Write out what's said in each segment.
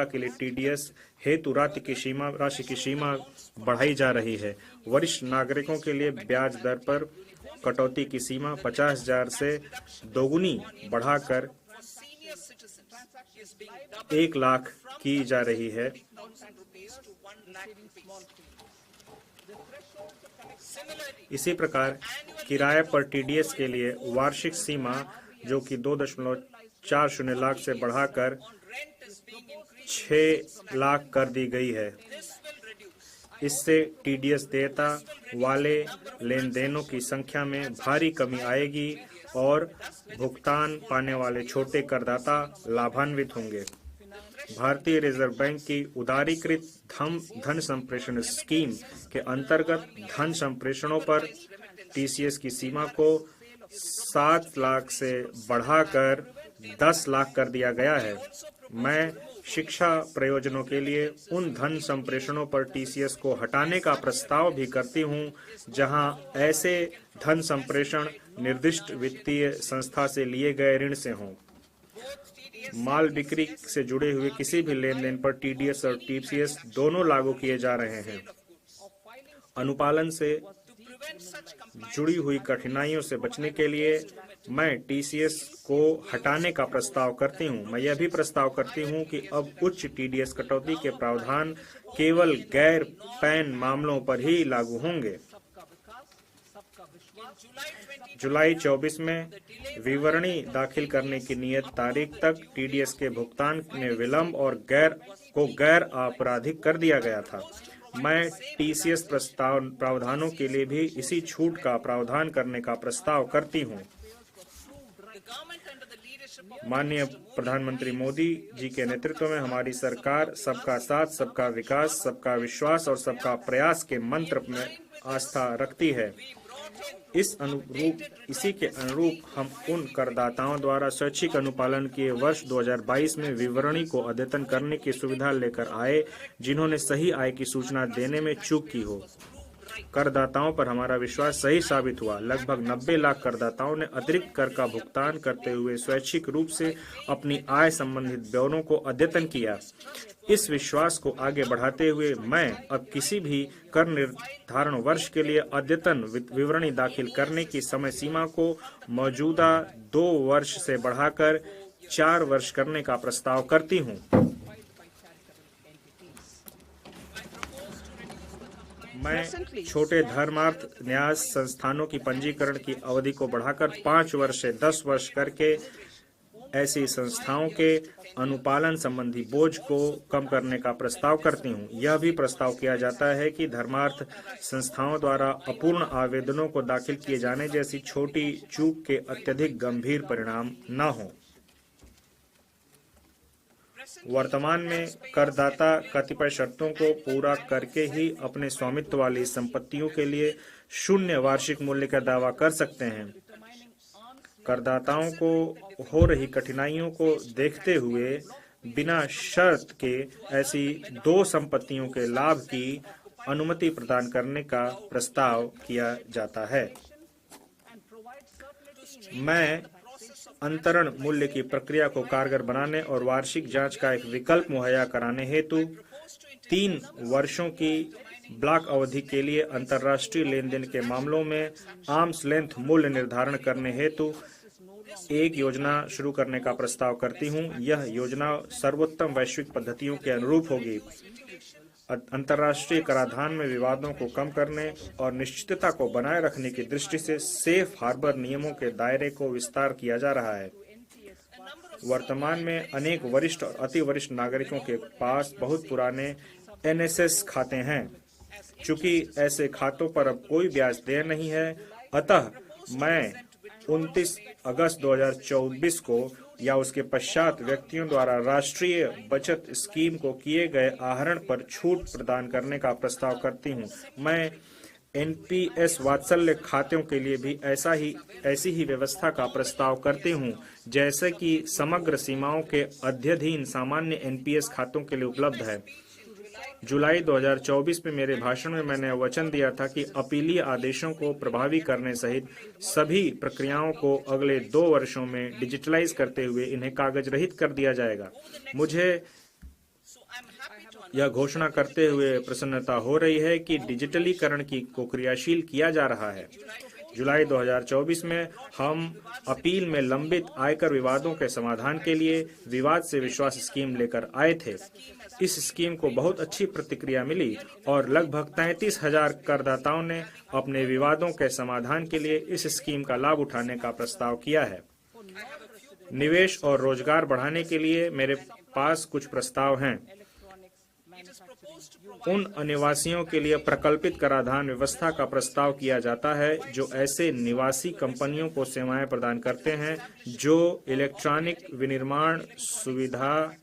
के लिए टीडीएस हेतु राशि की सीमा बढ़ाई जा रही है। वरिष्ठ नागरिकों के लिए ब्याज दर पर कटौती की सीमा 50,000 से दोगुनी बढ़ाकर 1 लाख की जा रही है। इसी प्रकार किराए पर टीडीएस के लिए वार्षिक सीमा जो कि 2.40 लाख से बढ़ाकर 6 लाख कर दी गई है। इससे टीडीएस देयता वाले लेन देनों की संख्या में भारी कमी आएगी और भुगतान पाने वाले छोटे करदाता लाभान्वित होंगे। भारतीय रिजर्व बैंक की उदारीकृत धन संप्रेषण स्कीम के अंतर्गत धन संप्रेषणों पर टीसीएस की सीमा को 7 लाख से बढ़ाकर 10 लाख कर दिया गया है। मैं शिक्षा प्रयोजनों के लिए उन धन संप्रेषणों पर टीसीएस को हटाने का प्रस्ताव भी करती हूं, जहां ऐसे धन संप्रेषण निर्दिष्ट वित्तीय संस्था से लिए गए ऋण से हों। माल बिक्री से जुड़े हुए किसी भी लेन देन पर टीडीएस और टीसीएस दोनों लागू किए जा रहे हैं। अनुपालन से जुड़ी हुई कठिनाइयों से बचने के लिए मैं टीसीएस को हटाने का प्रस्ताव करती हूं। मैं यह भी प्रस्ताव करती हूं कि अब उच्च टीडीएस कटौती के प्रावधान केवल गैर पैन मामलों पर ही लागू होंगे। जुलाई 24 में विवरणी दाखिल करने की नियत तारीख तक टीडीएस के भुगतान में विलंब और गैर आपराधिक कर दिया गया था। मैं टीसीएस प्रावधानों के लिए भी इसी छूट का प्रावधान करने का प्रस्ताव करती हूं। माननीय प्रधानमंत्री मोदी जी के नेतृत्व में हमारी सरकार सबका साथ, सबका विकास, सबका विश्वास और सबका प्रयास के मंत्र में आस्था रखती है। इसी के अनुरूप हम उन करदाताओं द्वारा स्वैच्छिक अनुपालन किए वर्ष 2022 में विवरणी को अद्यतन करने की सुविधा लेकर आए, जिन्होंने सही आय की सूचना देने में चूक की हो। करदाताओं पर हमारा विश्वास सही साबित हुआ। लगभग 90 लाख करदाताओं ने अतिरिक्त कर का भुगतान करते हुए स्वैच्छिक रूप से अपनी आय संबंधित ब्यौरों को अद्यतन किया। इस विश्वास को आगे बढ़ाते हुए मैं अब किसी भी कर निर्धारण वर्ष के लिए अद्यतन विवरणी दाखिल करने की समय सीमा को मौजूदा 2 वर्ष से बढ़ाकर 4 वर्ष करने का प्रस्ताव करती हूं। मैं छोटे धर्मार्थ न्यास संस्थानों की पंजीकरण की अवधि को बढ़ाकर 5 वर्ष से 10 वर्ष करके ऐसी संस्थाओं के अनुपालन संबंधी बोझ को कम करने का प्रस्ताव करती हूं। यह भी प्रस्ताव किया जाता है कि धर्मार्थ संस्थाओं द्वारा अपूर्ण आवेदनों को दाखिल किए जाने जैसी छोटी चूक के अत्यधिक गंभीर परिणाम न हों। वर्तमान में करदाता कतिपय शर्तों को पूरा करके ही अपने स्वामित्व वाली संपत्तियों के लिए शून्य वार्षिक मूल्य का दावा कर सकते हैं। करदाताओं को हो रही कठिनाइयों को देखते हुए बिना शर्त के ऐसी 2 संपत्तियों के लाभ की अनुमति प्रदान करने का प्रस्ताव किया जाता है। मैं अंतरण मूल्य की प्रक्रिया को कारगर बनाने और वार्षिक जांच का एक विकल्प मुहैया कराने हेतु 3 वर्षों की ब्लॉक अवधि के लिए अंतर्राष्ट्रीय लेन देन के मामलों में आर्म्स लेंथ मूल्य निर्धारण करने हेतु एक योजना शुरू करने का प्रस्ताव करती हूं। यह योजना सर्वोत्तम वैश्विक पद्धतियों के अनुरूप होगी। अंतर्राष्ट्रीय कराधान में विवादों को कम करने और निश्चितता को बनाए रखने की दृष्टि से सेफ हार्बर नियमों के दायरे को विस्तार किया जा रहा है। वर्तमान में अनेक वरिष्ठ और अति वरिष्ठ नागरिकों के पास बहुत पुराने एनएसएस खाते हैं। चूंकि ऐसे खातों पर अब कोई ब्याज देय नहीं है, अतः मैं 29 अगस्त 2024 को या उसके पश्चात व्यक्तियों द्वारा राष्ट्रीय बचत स्कीम को किए गए आहरण पर छूट प्रदान करने का प्रस्ताव करती हूं। मैं एनपीएस वात्सल्य खातों के लिए भी ऐसी ही व्यवस्था का प्रस्ताव करती हूं, जैसे कि समग्र सीमाओं के अध्ययन सामान्य एनपीएस खातों के लिए उपलब्ध है। जुलाई 2024 में मेरे भाषण में मैंने वचन दिया था कि अपीलीय आदेशों को प्रभावी करने सहित सभी प्रक्रियाओं को अगले 2 वर्षों में डिजिटलाइज करते हुए इन्हें कागज रहित कर दिया जाएगा। मुझे यह घोषणा करते हुए प्रसन्नता हो रही है कि डिजिटलीकरण को क्रियाशील किया जा रहा है। जुलाई 2024 में हम अपील में लंबित आयकर विवादों के समाधान के लिए विवाद से विश्वास स्कीम लेकर आए थे। इस स्कीम को बहुत अच्छी प्रतिक्रिया मिली और लगभग 33,000 करदाताओं ने अपने विवादों के समाधान के लिए इस स्कीम का लाभ उठाने का प्रस्ताव किया है। निवेश और रोजगार बढ़ाने के लिए मेरे पास कुछ प्रस्ताव हैं। उन अनिवासियों के लिए प्रकल्पित कराधान व्यवस्था का प्रस्ताव किया जाता है जो ऐसे निवासी कंपनियों को सेवाएं प्रदान करते हैं जो इलेक्ट्रॉनिक विनिर्माण सुविधा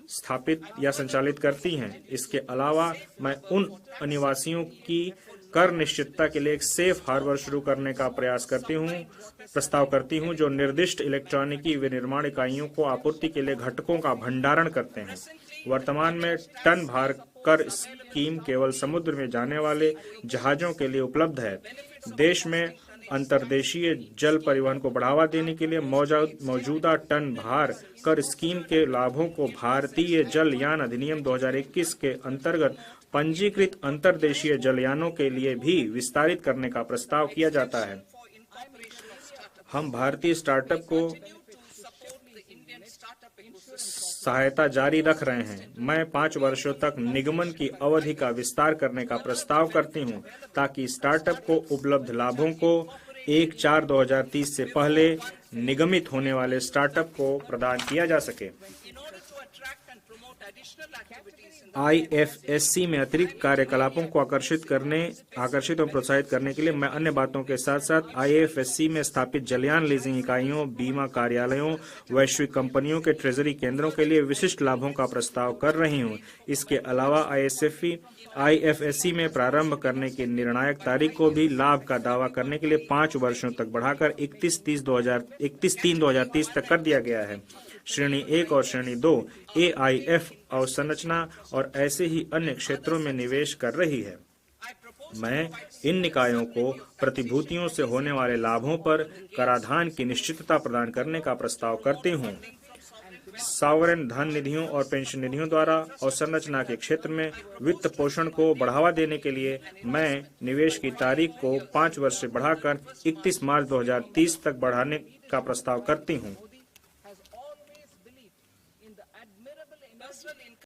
स्थापित या संचालित करती हैं। इसके अलावा मैं उन अनिवासियों की कर निश्चितता के लिए एक सेफ हार्बर शुरू करने का प्रस्ताव करती हूं जो निर्दिष्ट इलेक्ट्रॉनिकी विनिर्माण इकाइयों को आपूर्ति के लिए घटकों का भंडारण करते हैं। वर्तमान में टन भार कर स्कीम केवल समुद्र में जाने वाले जहाजों के लिए उपलब्ध है। देश में अंतर्देशीय जल परिवहन को बढ़ावा देने के लिए मौजूदा टन भार कर स्कीम के लाभों को भारतीय जलयान अधिनियम 2021 के अंतर्गत पंजीकृत अंतर्देशीय जलयानों के लिए भी विस्तारित करने का प्रस्ताव किया जाता है। हम भारतीय स्टार्टअप को सहायता जारी रख रहे हैं। मैं 5 वर्षों तक निगमन की अवधि का विस्तार करने का प्रस्ताव करती हूं ताकि स्टार्टअप को उपलब्ध लाभों को 1/4/2030 से पहले निगमित होने वाले स्टार्टअप को प्रदान किया जा सके। IFSC में अतिरिक्त कार्यकलापों को आकर्षित और प्रोत्साहित करने के लिए मैं अन्य बातों के साथ साथ IFSC में स्थापित जलयान लीजिंग इकाइयों, बीमा कार्यालयों, वैश्विक कंपनियों के ट्रेजरी केंद्रों के लिए विशिष्ट लाभों का प्रस्ताव कर रही हूं। इसके अलावा IFSC में प्रारंभ करने की निर्णायक तारीख को भी लाभ का दावा करने के लिए 5 वर्षों तक बढ़ाकर 31/3/2030 तक कर दिया गया है। श्रेणी 1 और श्रेणी 2 AIF अवसंरचना और ऐसे ही अन्य क्षेत्रों में निवेश कर रही है। मैं इन निकायों को प्रतिभूतियों से होने वाले लाभों पर कराधान की निश्चितता प्रदान करने का प्रस्ताव करती हूं। सॉवरेन धन निधियों और पेंशन निधियों द्वारा अवसंरचना के क्षेत्र में वित्त पोषण को बढ़ावा देने के लिए मैं निवेश की तारीख को 5 वर्ष से बढ़ाकर 31 मार्च 2030 तक बढ़ाने का प्रस्ताव करती हूं।